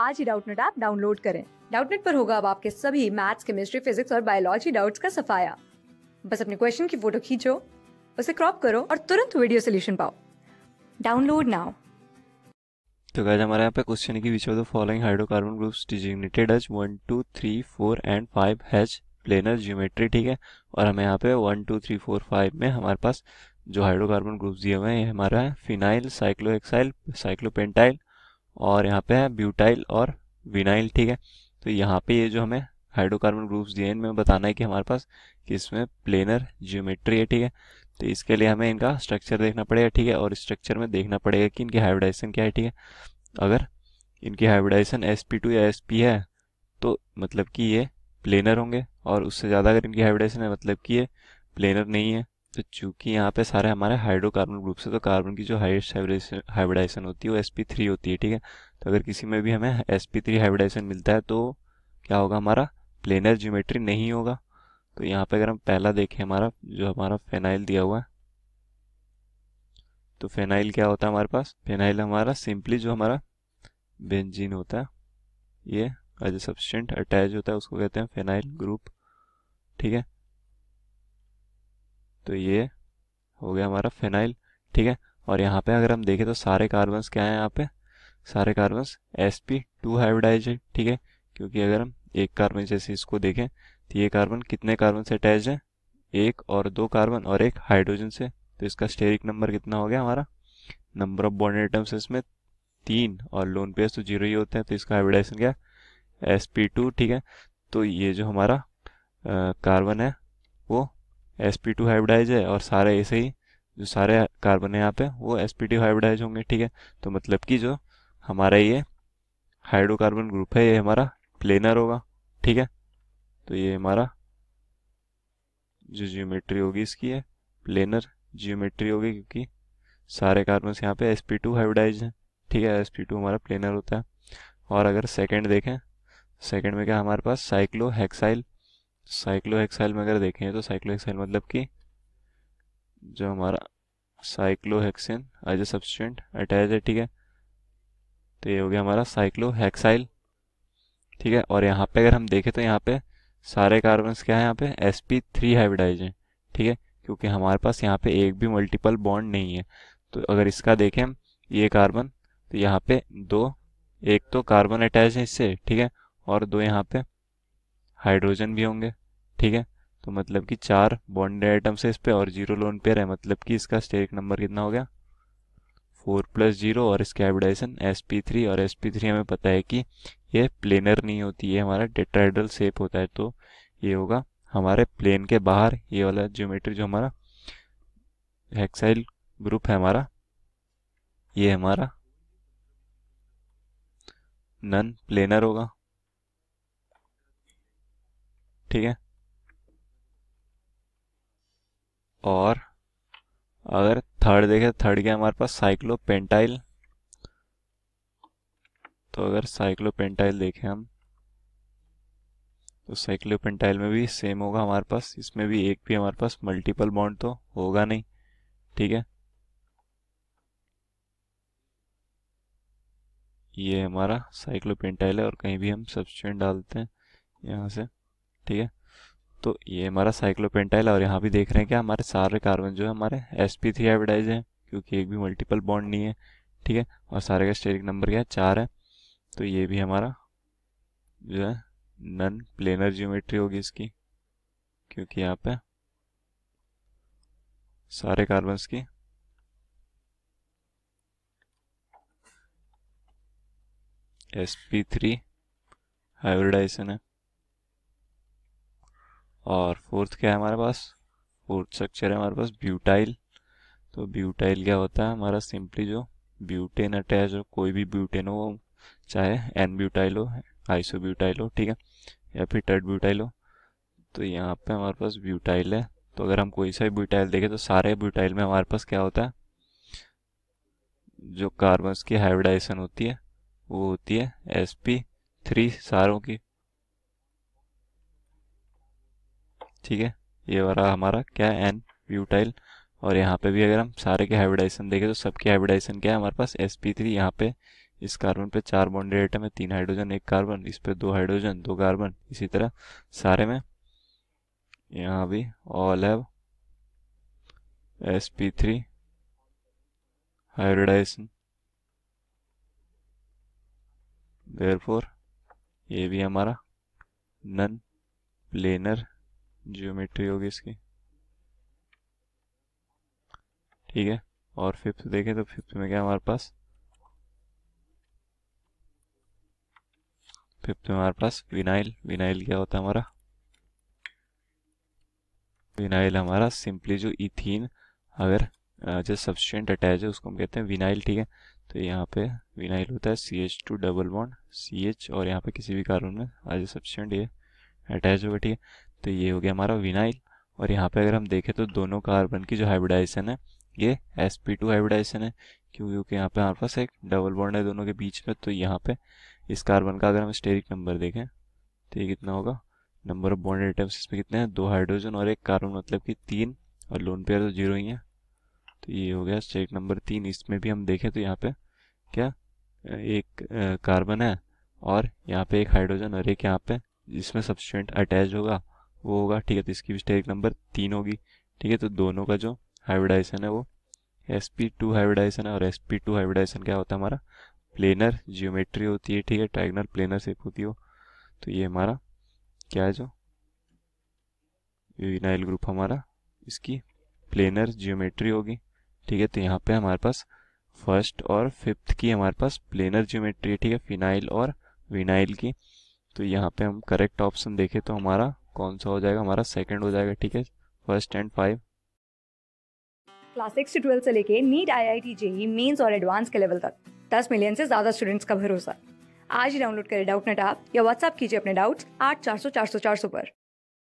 आज ही Doubtnut app download करें। Doubtnut पर होगा अब आपके सभी मैथ्स, केमिस्ट्री, फिजिक्स और बायोलॉजी डाउट्स का सफाया। बस अपने क्वेश्चन की फोटो खींचो, उसे क्रॉप करो और तुरंत वीडियो सोल्यूशन पाओ। Download now. तो गाइस हमारे यहाँ पे क्वेश्चन की which of the following hydrocarbon groups designated as 1 2 3 4 and 5 has planar geometry. ठीक है, और हमें यहाँ पे 1 2 3 4 5 में हमारे पास जो हाइड्रोकार्बन ग्रुप्स दिए हुए हैं ये हमारा है फिनाइल, साइक्लोहेक्साइल, साइक्लोपेंटाइल और यहाँ पे है ब्यूटाइल और विनाइल। ठीक है, तो यहाँ पे ये जो हमें हाइड्रोकार्बन ग्रुप्स दिए हैं इनमें बताना है कि हमारे पास किसमें प्लेनर ज्योमेट्री है। ठीक है, तो इसके लिए हमें इनका स्ट्रक्चर देखना पड़ेगा। ठीक है, और स्ट्रक्चर में देखना पड़ेगा कि इनकी हाइब्रिडाइजेशन क्या है। ठीक है, अगर इनकी हाइब्रिडाइजेशन sp2 या sp है तो मतलब कि ये प्लेनर होंगे, और उससे ज़्यादा अगर इनकी हाइब्रिडाइजेशन है मतलब कि ये प्लेनर नहीं है। तो चूंकि यहाँ पे सारे हमारे हाइड्रोकार्बन ग्रुप से तो कार्बन की जो हाईएस्ट हाइब्रिडाइजेशन होती है वो sp3 होती है। ठीक है, तो अगर किसी में भी हमें sp3 हाइब्रिडाइजेशन मिलता है तो क्या होगा, हमारा प्लेनर ज्योमेट्री नहीं होगा। तो यहाँ पे अगर हम पहला देखें हमारा जो हमारा फेनाइल दिया हुआ है, तो फेनाइल क्या होता है हमारे पास, फेनाइल हमारा सिंपली जो हमारा बेंजीन होता है ये एज ए सब्सटेंट अटैच होता है उसको कहते हैं फेनाइल ग्रुप। ठीक है, तो ये हो गया हमारा फेनाइल। ठीक है, और यहाँ पे अगर हम देखें तो सारे कार्बन्स क्या हैं, यहाँ पे सारे कार्बन्स sp2 हाइब्रिडाइज है। ठीक है, क्योंकि अगर हम एक कार्बन जैसे इसको देखें तो ये कार्बन कितने कार्बन से अटैच है, एक और दो कार्बन और एक हाइड्रोजन से। तो इसका स्टेरिक नंबर कितना हो गया हमारा, नंबर ऑफ बॉन्ड एटम्स इसमें 3 और लोन पेयर्स तो 0 ही होते हैं, तो इसका हाइब्रिडाइजेशन क्या sp2। ठीक है, तो ये जो हमारा कार्बन है वो sp2 हाइब्रिडाइज है, और सारे ऐसे ही जो सारे कार्बन है यहाँ पे वो sp2 हाइब्रिडाइज होंगे। ठीक है, तो मतलब कि जो हमारा ये हाइड्रोकार्बन ग्रुप है ये हमारा प्लेनर होगा। ठीक है, तो ये हमारा जो ज्योमेट्री होगी इसकी है प्लेनर ज्योमेट्री होगी, क्योंकि सारे कार्बन यहाँ पे sp2 हाइब्रिडाइज है। ठीक है, sp2 हमारा प्लेनर होता है। और अगर सेकंड देखें, सेकंड में क्या हमारे पास साइक्लोहेक्साइल, साइक्लोहेक्साइल में अगर देखें तो साइक्लोहेक्साइल मतलब कि जो हमारा साइक्लोहेक्सेन एज ए सब्सटेंट अटैच है। ठीक है, तो ये हो गया हमारा साइक्लोहेक्साइल। ठीक है, और यहाँ पे अगर हम देखें तो यहाँ पे सारे कार्बन्स क्या है, यहाँ पे sp3 हाइब्रिडाइज है। ठीक है, क्योंकि हमारे पास यहाँ पे एक भी मल्टीपल बॉन्ड नहीं है। तो अगर इसका देखें हम ये कार्बन, तो यहाँ पे दो, एक तो कार्बन अटैच है इससे, ठीक है, और दो यहाँ पे हाइड्रोजन भी होंगे। ठीक है, तो मतलब कि 4 बॉन्ड एटम्स है इस पे और 0 लोन पेयर है, मतलब कि इसका स्टेरिक नंबर कितना हो गया 4+0, और इसकी हाइब्रिडाइजेशन sp3, और sp3 हमें पता है कि ये प्लेनर नहीं होती है, हमारा टेट्राहेड्रल शेप होता है। तो ये होगा हमारे प्लेन के बाहर ये वाला ज्योमेट्री जो हमारा हेक्साइल ग्रुप है हमारा, ये हमारा नन प्लेनर होगा। ठीक है, और अगर थर्ड देखें, थर्ड क्या है हमारे पास साइक्लोपेंटाइल। तो अगर साइक्लोपेंटाइल देखें हम तो साइक्लोपेंटाइल में भी सेम होगा हमारे पास, इसमें भी एक भी हमारे पास मल्टीपल बॉन्ड तो होगा नहीं। ठीक है, ये हमारा साइक्लोपेंटाइल है और कहीं भी हम सब्स्टिट्यूएंट डालते हैं यहाँ से। ठीक है, तो ये हमारा साइक्लोपेंटाइल, और यहाँ भी देख रहे हैं क्या हमारे सारे कार्बन जो है हमारे sp3 हाइब्रिडाइज हैं, क्योंकि एक भी मल्टीपल बॉन्ड नहीं है। ठीक है, और सारे का स्टेरिक नंबर क्या है 4 है। तो ये भी हमारा जो है नन प्लेनर ज्योमेट्री होगी इसकी, क्योंकि यहाँ पे सारे कार्बन्स की sp3 हाइब्रिडाइजेशन है। और फोर्थ क्या है हमारे पास, फोर्थ स्ट्रक्चर है हमारे पास ब्यूटाइल। तो ब्यूटाइल क्या होता है हमारा, सिंपली जो ब्यूटेन अटैच हो, कोई भी ब्यूटेन हो, चाहे एन ब्यूटाइल हो, आइसो ब्यूटाइल हो, ठीक है, या फिर टेट ब्यूटाइल हो, तो यहाँ पे हमारे पास ब्यूटाइल है। तो अगर हम कोई सा भी ब्यूटाइल देखें तो सारे ब्यूटाइल में हमारे पास क्या होता है, जो कार्बन्स की हाइब्रिडाइजेशन होती है वो होती है sp3 सारों की। ठीक है, ये वाला हमारा क्या है एन ब्यूटाइल। और यहाँ पे भी अगर हम सारे के हाइब्रिडाइजेशन देखें तो सबकी हाइब्रिडाइजेशन क्या है हमारे पास sp3, यहाँ पे इस कार्बन पे 4 बॉन्डेड एटम है, 3 हाइड्रोजन 1 कार्बन, इस पे 2 हाइड्रोजन 2 कार्बन, इसी तरह सारे में। यहाँ भी all have sp3 hybridisation, therefore ये भी हमारा नन प्लेनर ज्योमेट्री होगी इसकी, ठीक है। और फिफ्थ देखें तो फिफ्थ में क्या हमारे पास, फिफ्थ में हमारे पास विनाइल। विनाइल क्या होता है हमारा, विनाइल हमारा सिंपली जो इथीन अगर जो सब्सटेंट अटैच है उसको हम कहते हैं विनाइल, ठीक है। तो यहाँ पे विनाइल होता है CH2 डबल बॉन्ड CH, और यहाँ पे किसी भी कार्बन में आज सब्सटेंट ये अटैच होगा, ठीक है। तो ये हो गया हमारा विनाइल। और यहाँ पे अगर हम देखें तो दोनों कार्बन की जो हाइब्रिडाइजेशन है ये sp2 हाइब्रिडाइजेशन है, क्योंकि यहाँ पे हमारे पास एक डबल बॉन्ड है दोनों के बीच में। तो यहाँ पे इस कार्बन का अगर हम स्टेरिक नंबर देखें तो ये कितना होगा, नंबर ऑफ बॉन्डेड एटम्स इसमें कितने हैं, 2 हाइड्रोजन और 1 कार्बन, मतलब कि 3, और लोन पेयर तो 0 ही है। तो ये हो गया स्टेरिक नंबर 3। इसमें भी हम देखें तो यहाँ पे क्या एक कार्बन है और यहाँ पे एक हाइड्रोजन और एक यहाँ पे जिसमें सब्सटेंट अटैच होगा वो होगा, ठीक है। तो इसकी भी स्टेरिक नंबर 3 होगी, ठीक है। तो दोनों का जो हाइब्रिडाइजेशन है वो sp2 हाइब्रिडाइजेशन है, और sp2 हाइब्रिडाइजेशन क्या होता है हमारा, प्लेनर जियोमेट्री होती है, ठीक है, ट्रायंगल प्लेनर शेप होती हो। तो ये हमारा क्या है, जो विनाइल ग्रुप हमारा इसकी प्लेनर जियोमेट्री होगी, ठीक है। तो यहाँ पे हमारे पास फर्स्ट और फिफ्थ की हमारे पास प्लेनर जियोमेट्री है, ठीक है, फिनाइल और विनाइल की। तो यहाँ पे हम करेक्ट ऑप्शन देखें तो हमारा कौन सा हो जाएगा, हमारा सेकंड हो जाएगा, ठीक है, फर्स्ट एंड 5। क्लास 6 से 12 से लेके नीट IIT JEE मेंस और एडवांस के लेवल तक 10 मिलियन से ज्यादा स्टूडेंट्स का भरोसा। आज ही डाउनलोड करें डाउटनेट ऐप या व्हाट्सएप कीजिए अपने डाउट्स 8400 400 400 पर।